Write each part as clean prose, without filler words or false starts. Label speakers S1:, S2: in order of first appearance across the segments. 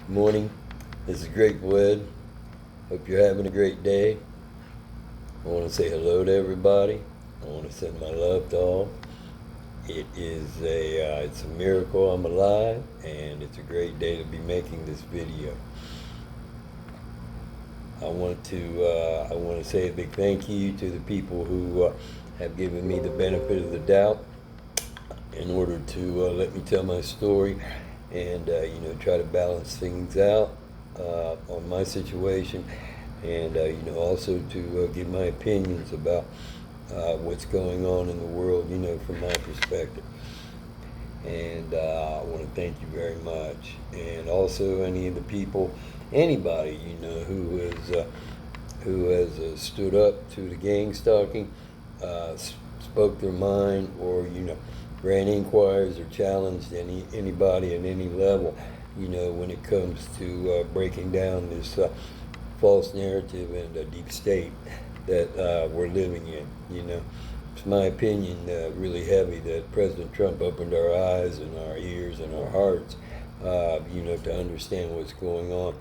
S1: Good morning. This is Grateful Ed. Hope you're having a great day. I want to say hello to everybody. I want to send my love to all. It's a miracle I'm alive, and it's a great day to be making this video. I want to say a big thank you to the people who have given me the benefit of the doubt in order to let me tell my story and try to balance things out on my situation, and also to give my opinions about what's going on in the world, from my perspective. And I want to thank you very much, and also any of the people, anybody who has stood up to the gang stalking, spoke their mind, or ran inquiries or challenged anybody at any level, when it comes to breaking down this false narrative and deep state that we're living in. It's my opinion, really heavy, that President Trump opened our eyes and our ears and our hearts, to understand what's going on,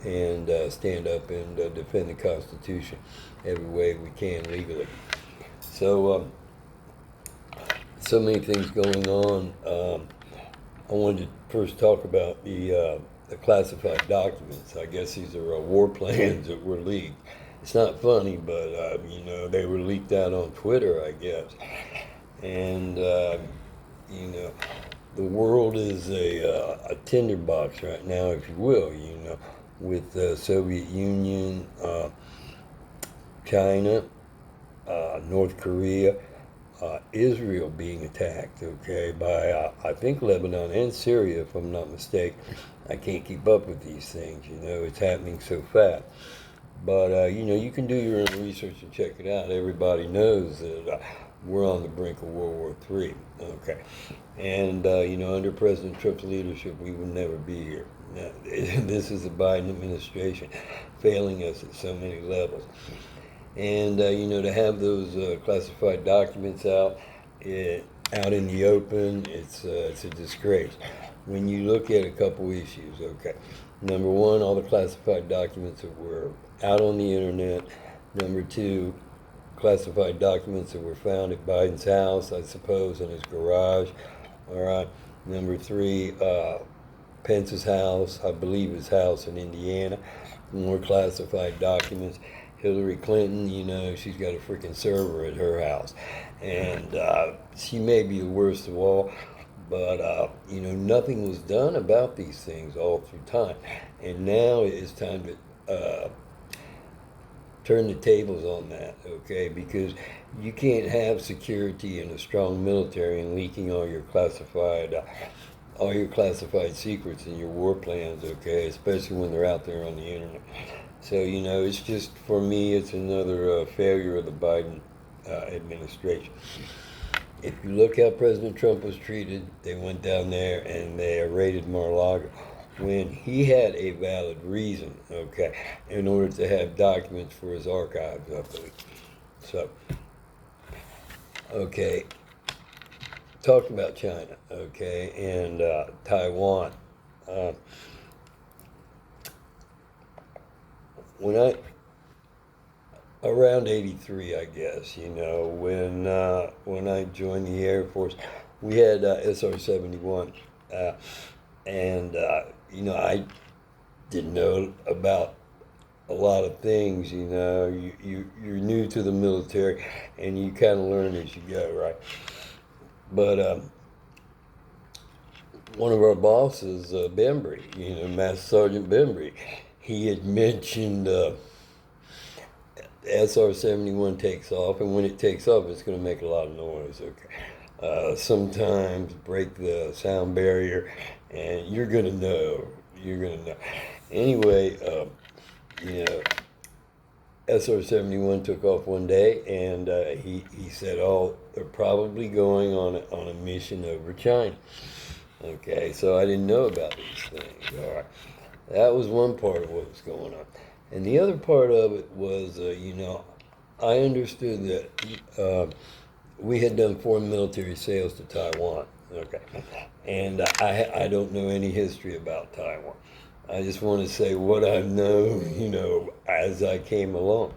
S1: and stand up and defend the Constitution every way we can legally. So many things going on. I wanted to first talk about the classified documents. I guess these are war plans that were leaked. It's not funny, but they were leaked out on Twitter, I guess. And the world is a tinderbox right now, if you will. With the Soviet Union, China, North Korea, Israel being attacked, okay, by I think Lebanon and Syria, if I'm not mistaken. I can't keep up with these things. It's happening so fast. But you can do your own research and check it out. Everybody knows that we're on the brink of World War III. Okay, and under President Trump's leadership, we would never be here. Now, this is the Biden administration failing us at so many levels. And to have those classified documents out in the open, it's a disgrace. When you look at a couple issues, okay. Number one, all the classified documents that were out on the internet. Number two, classified documents that were found at Biden's house, I suppose, in his garage. All right. Number three, Pence's house, I believe his house in Indiana. More classified documents. Hillary Clinton, she's got a freaking server at her house. And she may be the worst of all, but, nothing was done about these things all through time. And now it's time to turn the tables on that, okay? Because you can't have security and a strong military and leaking all your classified secrets and your war plans, okay? Especially when they're out there on the internet. So, it's just, for me, it's another failure of the Biden administration. If you look how President Trump was treated, they went down there and they raided Mar-a-Lago when he had a valid reason, okay, in order to have documents for his archives, I believe. So, okay, talking about China, okay, and Taiwan. Around 83, I guess, when I joined the Air Force, we had SR-71, and I didn't know about a lot of things. You're new to the military, and you kind of learn as you go, right? But one of our bosses, Bembry, Master Sergeant Bembry, he had mentioned SR-71 takes off, and when it takes off, it's going to make a lot of noise, okay? Sometimes break the sound barrier, and you're going to know. Anyway, SR-71 took off one day, and he said, "Oh, they're probably going on a mission over China." Okay, so I didn't know about these things. All right, that was one part of what was going on, and the other part of it was, I understood that we had done foreign military sales to Taiwan. Okay, and I don't know any history about Taiwan. I just want to say what I know, as I came along.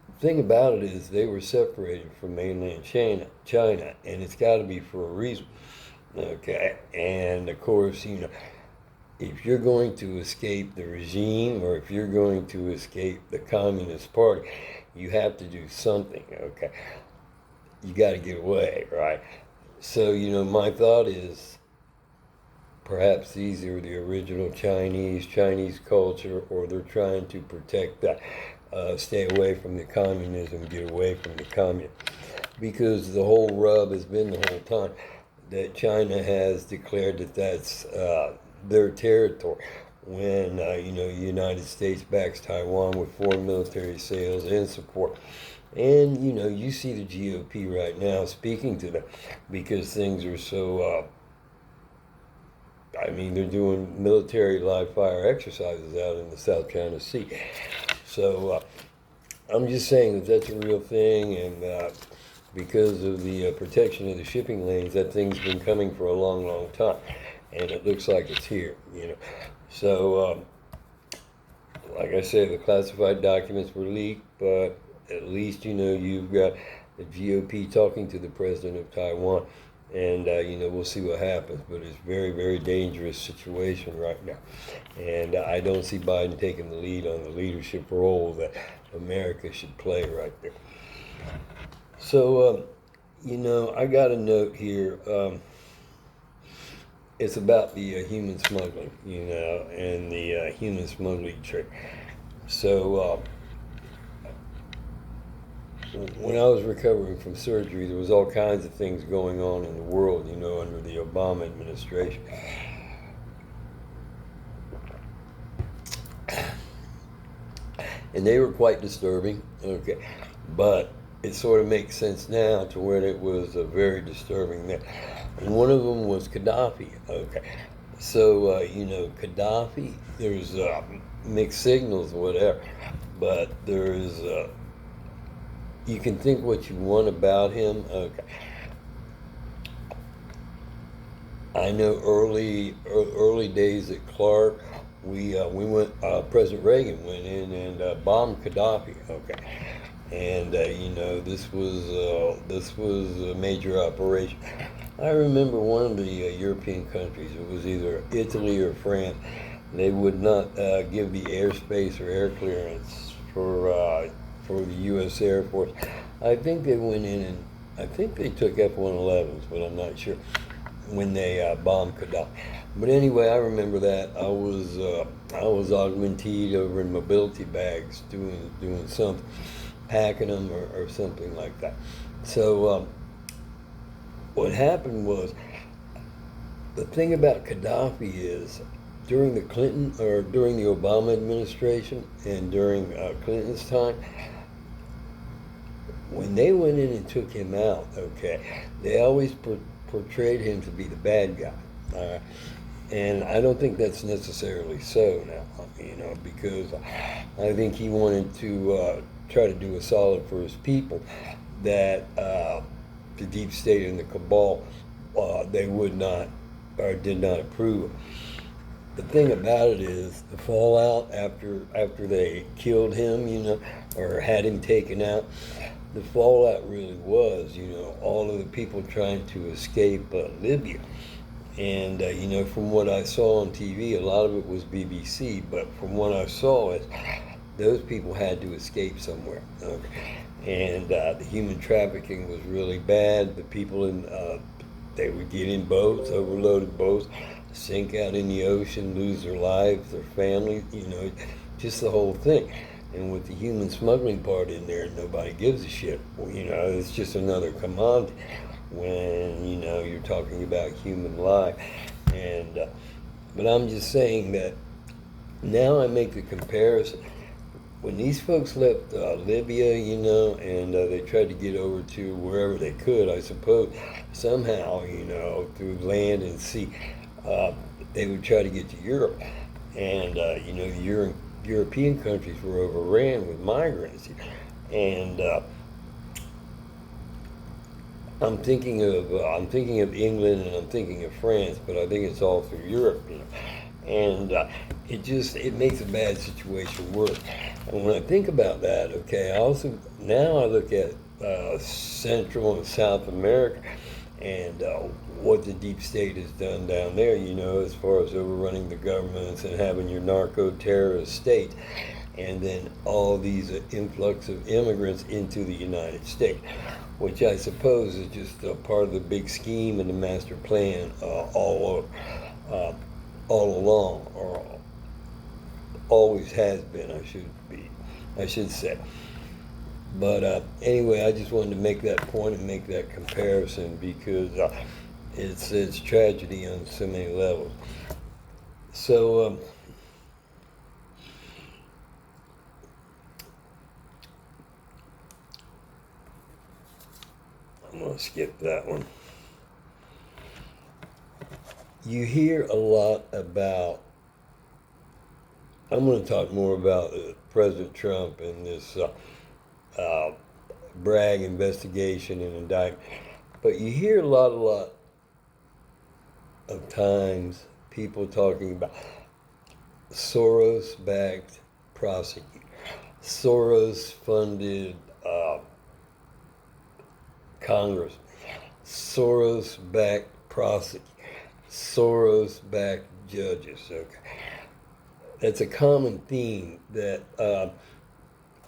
S1: The thing about it is they were separated from mainland China, and it's got to be for a reason. Okay, and of course, if you're going to escape the regime or if you're going to escape the Communist Party, you have to do something. Okay, you got to get away, right? So, my thought is perhaps these are the original Chinese culture, or they're trying to protect that, stay away from the communism, get away from the communism. Because the whole rub has been the whole time that China has declared that that's their territory. When, the United States backs Taiwan with foreign military sales and support. And, you see the GOP right now speaking to them because things are so, they're doing military live fire exercises out in the South China Sea. So I'm just saying that that's a real thing, and because of the protection of the shipping lanes, that thing's been coming for a long, long time, and it looks like it's here, So, like I said, the classified documents were leaked, but at least, you've got the GOP talking to the president of Taiwan, and, we'll see what happens. But it's a very, very dangerous situation right now. And I don't see Biden taking the lead on the leadership role that America should play right there. So, I got a note here. It's about the human smuggling, and the human smuggling trade. So, when I was recovering from surgery, there was all kinds of things going on in the world, under the Obama administration. And they were quite disturbing, okay. But it sort of makes sense now to when it was very disturbing then. And one of them was Gaddafi, okay. So, Gaddafi, there's mixed signals or whatever, but there's, you can think what you want about him, okay. I know early days at Clark, we went, President Reagan went in and bombed Gaddafi, okay. And, this was a major operation. I remember one of the European countries, it was either Italy or France, they would not give the airspace or air clearance for the U.S. Air Force. I think they went in and I think they took F-111s, but I'm not sure, when they bombed Gaddafi. But anyway, I remember that. I was augmented over in mobility bags doing something, packing them or something like that. So what happened was, the thing about Gaddafi is, during the Obama administration and during Clinton's time, when they went in and took him out, okay, they always portrayed him to be the bad guy. And I don't think that's necessarily so now, because I think he wanted to try to do a solid for his people that the deep state and the cabal, they would not or did not approve of. The thing about it is the fallout after they killed him, or had him taken out, the fallout really was, all of the people trying to escape Libya. And, from what I saw on TV, a lot of it was BBC, but from what I saw, those people had to escape somewhere. Okay? And the human trafficking was really bad. The people they would get in boats, overloaded boats, sink out in the ocean, lose their lives, their families, just the whole thing. And with the human smuggling part in there, nobody gives a shit. Well, it's just another commodity when, you're talking about human life. And, but I'm just saying that now I make the comparison. When these folks left Libya, and they tried to get over to wherever they could, I suppose, somehow, through land and sea, they would try to get to Europe. And, the European countries were overran with migrants. And I'm thinking of England and I'm thinking of France, but I think it's all through Europe, And it makes a bad situation worse. And when I think about that, okay, now I look at Central and South America and what the deep state has done down there, as far as overrunning the governments and having your narco-terrorist state, and then all these influx of immigrants into the United States, which I suppose is just part of the big scheme and the master plan all along, or always has been, I should say. But anyway, I just wanted to make that point and make that comparison because it's tragedy on so many levels. So I'm going to skip that one. You hear a lot about, I'm going to talk more about President Trump and this Bragg investigation and indictment. But you hear a lot of times people talking about Soros-backed prosecutor, Soros-funded Congress, Soros-backed prosecutor, Soros-backed judges. Okay, that's a common theme that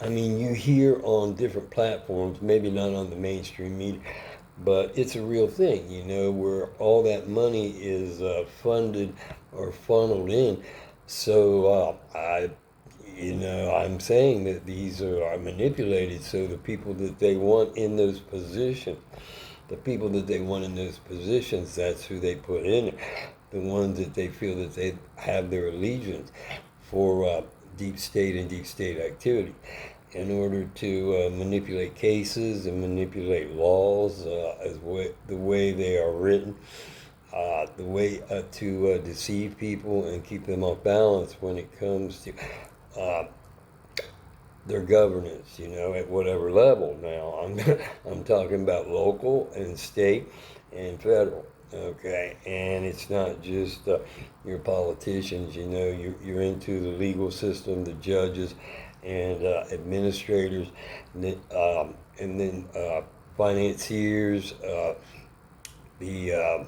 S1: you hear on different platforms, maybe not on the mainstream media, but it's a real thing, where all that money is funded or funneled in. So I'm saying that these are manipulated so the people that they want in those positions, that's who they put in there. The ones that they feel that they have their allegiance for deep state and deep state activity, in order to manipulate cases and manipulate laws the way they are written, the way to deceive people and keep them off balance when it comes to their governance, at whatever level. Now, I'm talking about local and state and federal. Okay, and it's not just your politicians. You're into the legal system, the judges, and administrators, and then financiers, the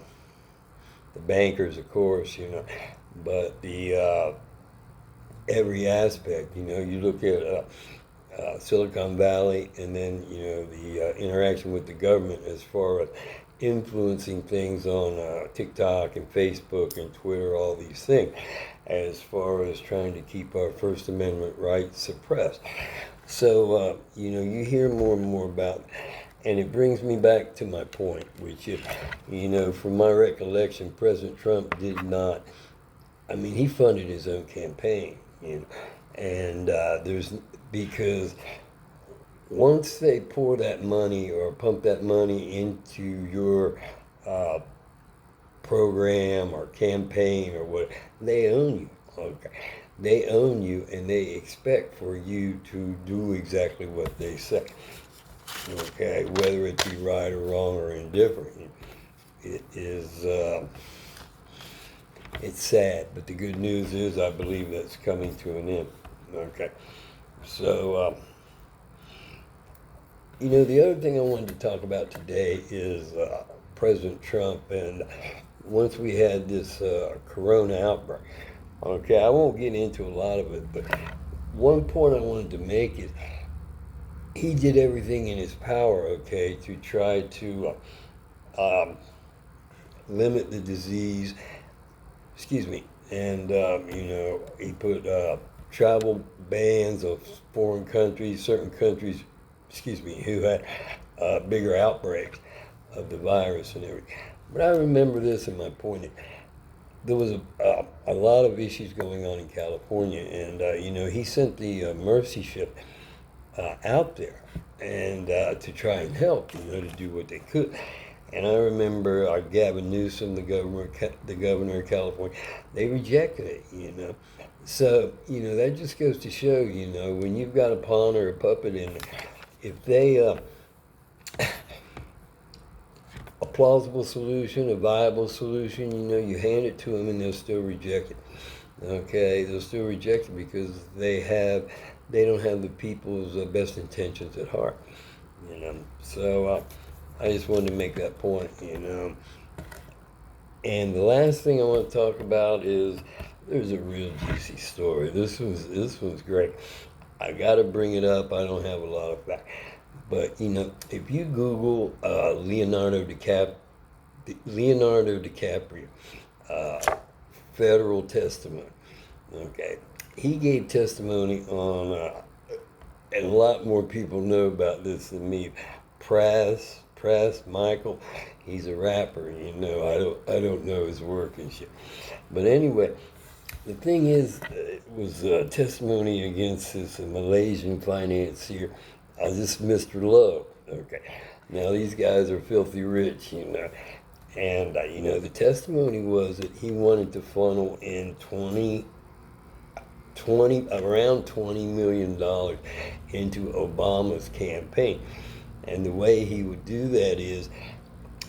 S1: bankers, of course. But the every aspect. You look at Silicon Valley, and then the interaction with the government as far as influencing things on TikTok and Facebook and Twitter, all these things, as far as trying to keep our First Amendment rights suppressed. So, you hear more and more about it. And it brings me back to my point, which is, from my recollection, President Trump did not, he funded his own campaign, and because once they pour that money or pump that money into your program or campaign or what, they own you. Okay, they own you, and they expect for you to do exactly what they say. Okay, whether it be right or wrong or indifferent, it is. It's sad, but the good news is I believe that's coming to an end. Okay, so. The other thing I wanted to talk about today is President Trump, and once we had this corona outbreak. Okay, I won't get into a lot of it, but one point I wanted to make is he did everything in his power, okay, to try to limit the disease. Excuse me. And, he put travel bans of foreign countries, certain countries, who had bigger outbreaks of the virus and everything. But I remember this in my point. There was a lot of issues going on in California, and, he sent the Mercy ship out there and to try and help, to do what they could. And I remember Gavin Newsom, the governor of California, they rejected it, So, that just goes to show, when you've got a pawn or a puppet in there, if they, a plausible solution, a viable solution, you hand it to them and they'll still reject it. Okay, they'll still reject it because they don't have the people's best intentions at heart. You know, so I just wanted to make that point. You know, and the last thing I want to talk about is there's a real juicy story. This one's great. I got to bring it up. I don't have a lot of facts, but you know, if you Google Leonardo DiCaprio, uh, federal testimony. Okay, he gave testimony on, and a lot more people know about this than me. Press Michael, he's a rapper. You know, I don't know his work and shit. But anyway, the thing is, it was testimony against this Malaysian financier, this Mr. Love. Okay, now these guys are filthy rich, you know, and you know the testimony was that he wanted to funnel in around $20 million into Obama's campaign, and the way he would do that is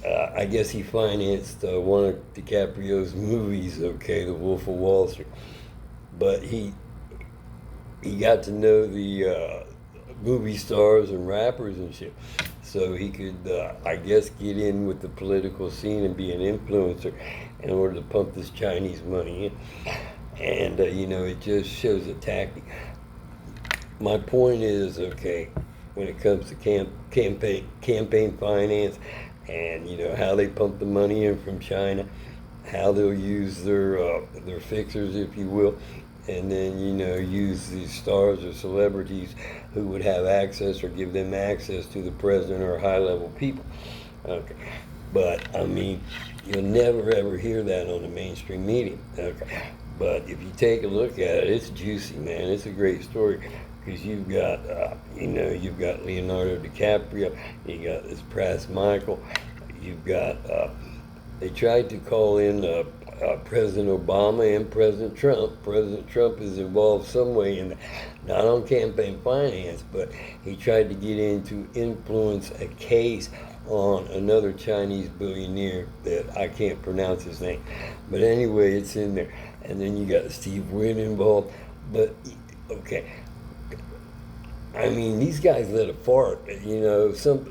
S1: I guess he financed one of DiCaprio's movies, okay, The Wolf of Wall Street. But he got to know the movie stars and rappers and shit, so he could, I guess, get in with the political scene and be an influencer in order to pump this Chinese money in. And you know, it just shows a tactic. My point is, okay, when it comes to campaign finance, and you know how they pump the money in from China, how they'll use their fixers, if you will, and then you know use these stars or celebrities who would have access or give them access to the president or high level people. Okay, but I mean, you'll never ever hear that on the mainstream media. Okay, but if you take a look at it, it's juicy, man. It's a great story because you've got Leonardo DiCaprio, you got this Press Michael, you've got they tried to call in President Obama and President Trump. President Trump is involved some way in, not on campaign finance, but he tried to get in to influence a case on another Chinese billionaire that I can't pronounce his name. But anyway, it's in there. And then you got Steve Wynn involved. But, okay, I mean, these guys let a fart. You know, some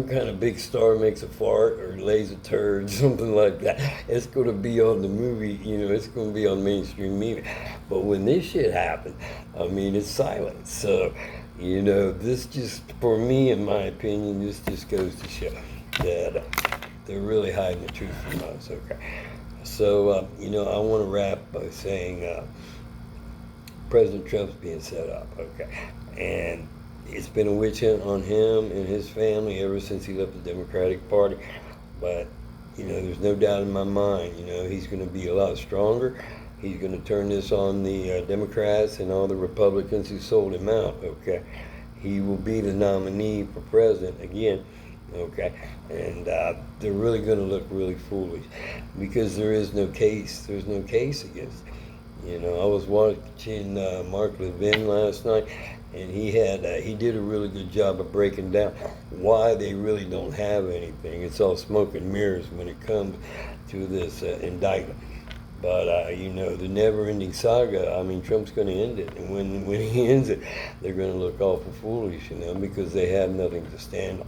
S1: kind of big star makes a fart or lays a turd, something like that. It's going to be on the movie. You know, it's going to be on mainstream media. But when this shit happens, I mean, it's silent. So, you know, this just, for me, in my opinion, this just goes to show that they're really hiding the truth from us. Okay, so you know, I want to wrap by saying President Trump's being set up. Okay, and it's been a witch hunt on him and his family ever since he left the Democratic Party. But, you know, there's no doubt in my mind, you know, he's going to be a lot stronger. He's going to turn this on the Democrats and all the Republicans who sold him out, okay? He will be the nominee for president again, okay? And they're really going to look really foolish because there's no case against him. You know, I was watching Mark Levin last night, and he did a really good job of breaking down why they really don't have anything. It's all smoke and mirrors when it comes to this indictment. But you know, the never-ending saga. I mean, Trump's going to end it, and when he ends it, they're going to look awful foolish, you know, because they have nothing to stand on.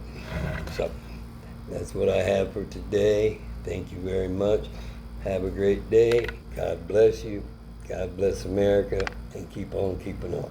S1: So that's what I have for today. Thank you very much. Have a great day. God bless you. God bless America, and keep on keeping on.